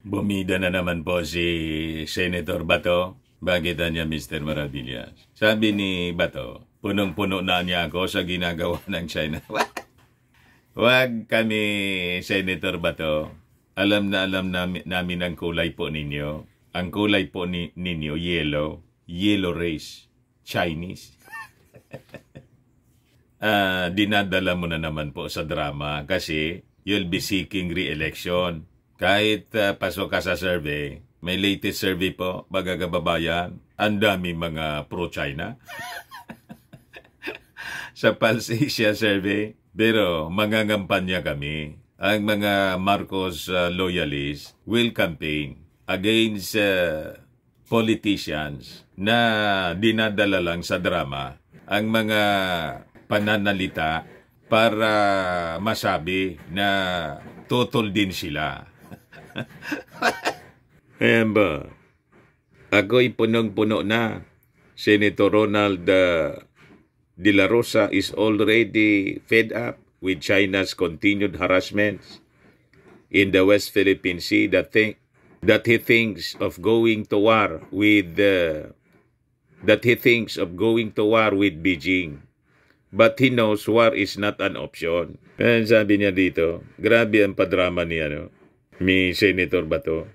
Bumida na naman po si Senator Bato. Bakit niya, Mr. Maravillas? Sabi ni Bato, punong-puno na niya ako sa ginagawa ng China. Wag kami, Senator Bato. Alam namin ang kulay po ninyo. Ang kulay po ninyo, yellow. Yellow race. Chinese. Dinadala mo na naman po sa drama kasi you'll be seeking re-election. Kahit pasok ka sa survey, may latest survey po, mga kababayan, ang dami mga pro-China. Sa Pulse Asia survey, pero mangangampanya kami. Ang mga Marcos loyalists will campaign against politicians na dinadala lang sa drama ang mga pananalita para masabi na tutol din sila. Ayan ba? Ako'y punong-puno na. Senator Ronald De La Rosa is already fed up with China's continued harassments in the West Philippine Sea that he thinks of going to war with Beijing. But he knows war is not an option. Ayan, sabi niya dito, grabe ang padrama niya, no? Mi Senator Bato.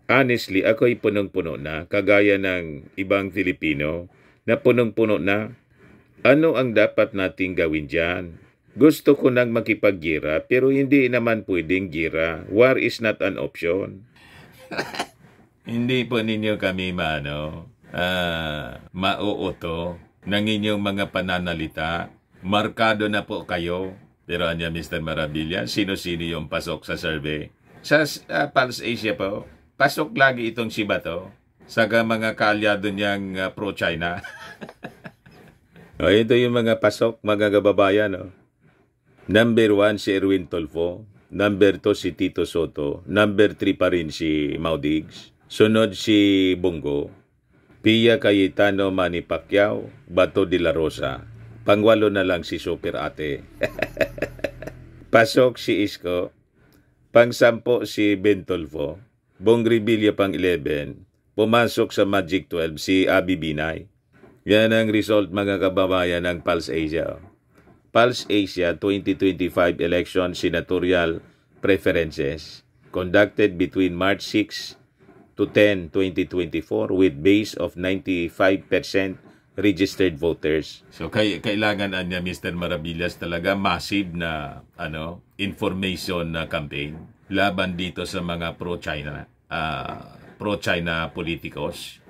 Honestly, ako'y punong-puno na, kagaya ng ibang Filipino, na punong-puno na. Ano ang dapat nating gawin dyan? Gusto ko nang makipaggira, pero hindi naman pwedeng gira. War is not an option. Hindi po ninyo kami mauuto ng inyong mga pananalita. Markado na po kayo. Pero anya, Mr. Maravilla, sino-sino yung pasok sa survey? Sa Pulse Asia po, pasok lagi itong si Bato sa mga kaalyado niyang pro-China. Ito yung mga pasok, mga kababayan. Number 1 si Erwin Tulfo. Number 2 si Tito Soto. Number 3 pa rin si Maudigs. Sunod si Bongo. Pia Cayetano, Manny Pacquiao. Bato de la Rosa. Pangwalo na lang si Super Ate. Pasok si Isko. Pang-10 si Ben Tulfo. Bong Revilla pang-11. Pumasok sa Magic 12 si Abby Binay. Yan ang result, mga kababayan, ng Pulse Asia. Pulse Asia 2025 election senatorial preferences conducted between March 6 to 10, 2024 with base of 95% registered voters. So kailangan niya, Mr. Maravillas, talaga massive na information na campaign laban dito sa mga pro-China politicos.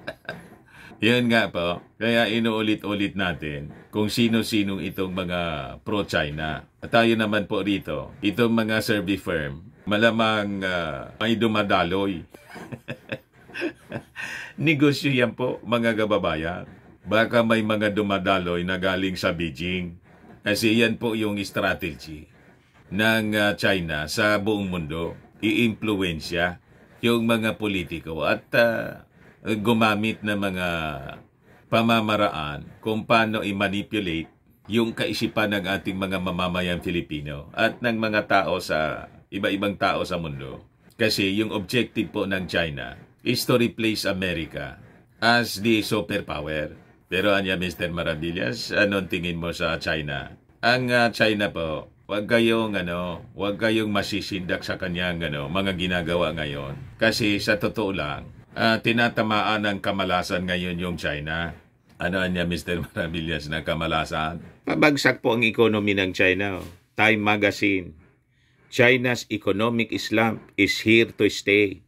Yun nga po, kaya inuulit-ulit natin kung sino-sinong itong mga pro-China. At tayo naman po rito, itong mga survey firm, malamang may dumadaloy. Negosyo yan po, mga kababayan. Baka may mga dumadaloy na galing sa Beijing. Kasi yan po yung strategy ng China sa buong mundo. I-impluensya yung mga politiko at gumamit ng mga pamamaraan kung paano i-manipulate yung kaisipan ng ating mga mamamayang Filipino at ng mga tao sa iba-ibang tao sa mundo. Kasi yung objective po ng China is to replace America as the superpower. Pero anya, Mr. Maravillas, anong tingin mo sa China? Ang China po, wag kayong masisindak sa kanyang mga ginagawa ngayon. Kasi sa totoo lang, tinatamaan ng kamalasan ngayon yung China. Ano niya, Mr. Maravillas, na kamalasan? Pabagsak po ang economy ng China. Time Magazine. China's economic slump is here to stay.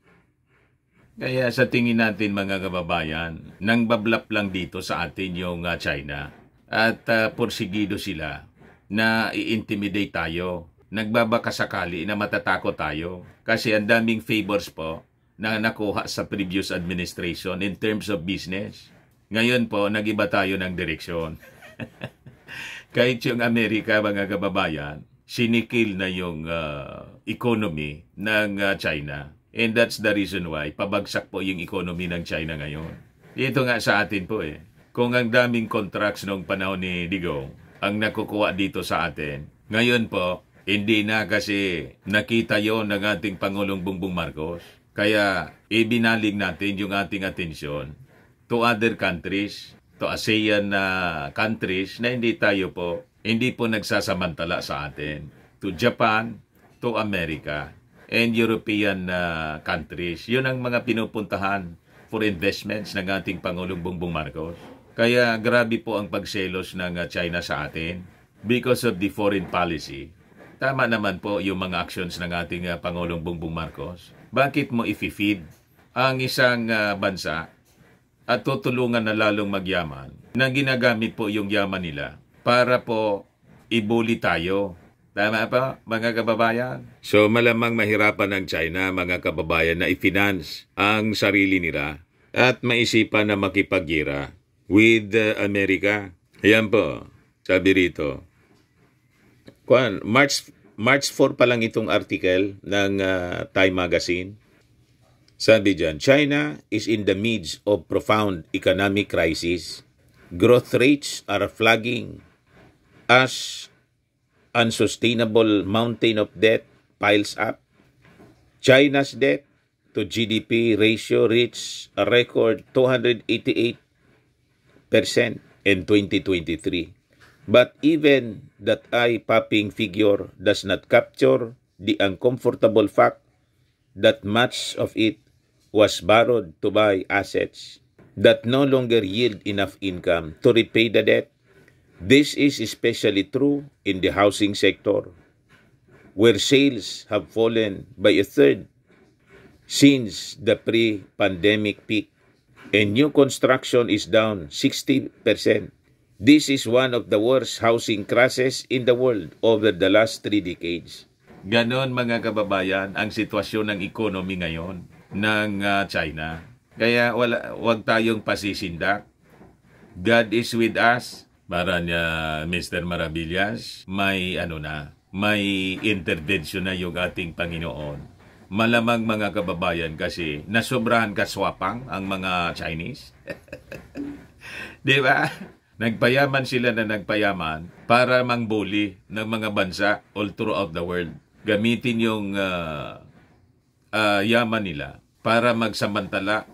Kaya sa tingin natin, mga kababayan, nang bablap lang dito sa atin yung China. At porsigido sila na i-intimidate tayo. Nagbabaka sakali na matatakot tayo. Kasi ang daming favors po na nakuha sa previous administration in terms of business. Ngayon po, nag-iba tayo ng direksyon. Kahit yung Amerika, mga kababayan, sinikil na yung economy ng China. And that's the reason why pabagsak po yung economy ng China ngayon. Ito nga sa atin po Kung ang daming contracts noong panahon ni Digong ang nakukuha dito sa atin, ngayon po, hindi na kasi nakita yon ng ating Pangulong Bongbong Marcos. Kaya ibinaling natin yung ating atensyon to other countries, to ASEAN countries na hindi po nagsasamantala sa atin. To Japan, to America, and European countries. Yun ang mga pinupuntahan for investments ng ating Pangulong Bongbong Marcos. Kaya grabe po ang pagselos ng China sa atin because of the foreign policy. Tama naman po yung mga actions ng ating Pangulong Bongbong Marcos. Bakit mo i-feed ang isang bansa at tutulungan na lalong magyaman na ginagamit po yung yaman nila para po ibuli tayo? Tama pa, mga kababayan? So malamang mahirapan ng China, mga kababayan, na i-finance ang sarili nila at maisipan na makipaggira with America. Ayan po, sabi rito. March 4 pa lang itong article ng Time Magazine. Sabi dyan, China is in the midst of profound economic crisis. Growth rates are flagging as unsustainable mountain of debt piles up. China's debt to GDP ratio reached a record 288% in 2023. But even that eye-popping figure does not capture the uncomfortable fact that much of it was borrowed to buy assets that no longer yield enough income to repay the debt. This is especially true in the housing sector, where sales have fallen by a third since the pre-pandemic peak, and new construction is down 60%. This is one of the worst housing crashes in the world over the last 3 decades. Ganon, mga kababayan, ang sitwasyon ng economy ngayon ng China. Kaya wag tayong pasisindak. God is with us. Para niya, Mr. Maravillas, may intervention na yung ating Panginoon. Malamang, mga kababayan, kasi nasobrahan kaswapang ang mga Chinese. Di ba? Nagpayaman sila na nagpayaman para mangbuli ng mga bansa all throughout the world. Gamitin yung yaman nila para magsamantala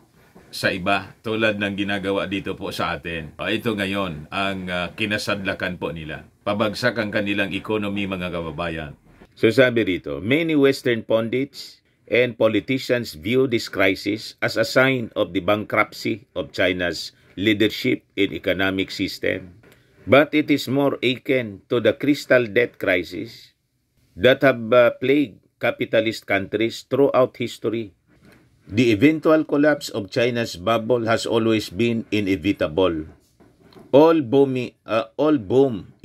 sa iba tulad ng ginagawa dito po sa atin. Ito ngayon ang kinasadlakan po nila. Pabagsak ang kanilang economy, mga kababayan. So sabi rito, many Western pundits and politicians view this crisis as a sign of the bankruptcy of China's leadership in economic system. But it is more akin to the crystal debt crisis that have plagued capitalist countries throughout history. The eventual collapse of China's bubble has always been inevitable. All boom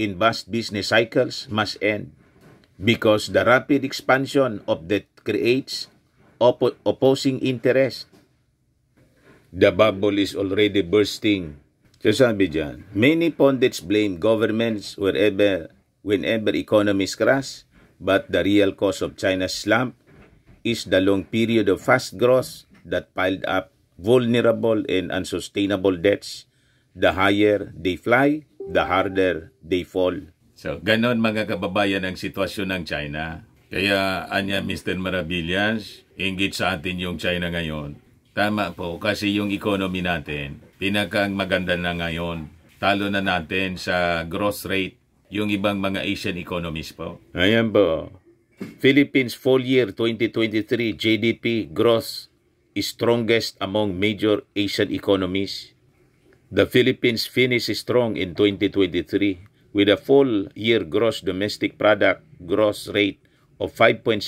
in vast business cycles must end because the rapid expansion of debt creates opposing interest. The bubble is already bursting. So sabi dyan, many pundits blame governments whenever economies crash, but the real cause of China's slump is the long period of fast growth that piled up vulnerable and unsustainable debts. The higher they fly, the harder they fall. So, ganon, mga kababayan, ang sitwasyon ng China. Kaya, anya, Mr. Maravillas, inggit sa atin yung China ngayon. Tama po, kasi yung economy natin, pinakang maganda na ngayon. Talo na natin sa growth rate, yung ibang mga Asian economies po. Ayan po. Philippines full year 2023 GDP growth is strongest among major Asian economies. The Philippines finished strong in 2023 with a full year gross domestic product growth rate of 5.6%,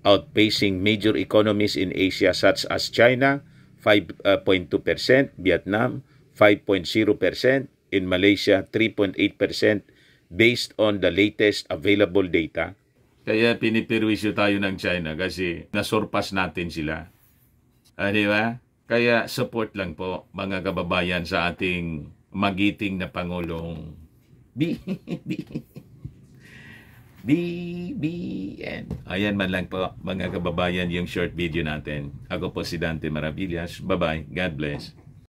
outpacing major economies in Asia such as China 5.2%, Vietnam 5.0%, in Malaysia 3.8% based on the latest available data. Kaya pinipirwisyo tayo ng China kasi nasurpass natin sila. Di ba? Kaya support lang po, mga kababayan, sa ating magiting na Pangulong BBN. Ayan man lang po, mga kababayan, yung short video natin. Ako po si Dante Maravillas. Bye-bye. God bless.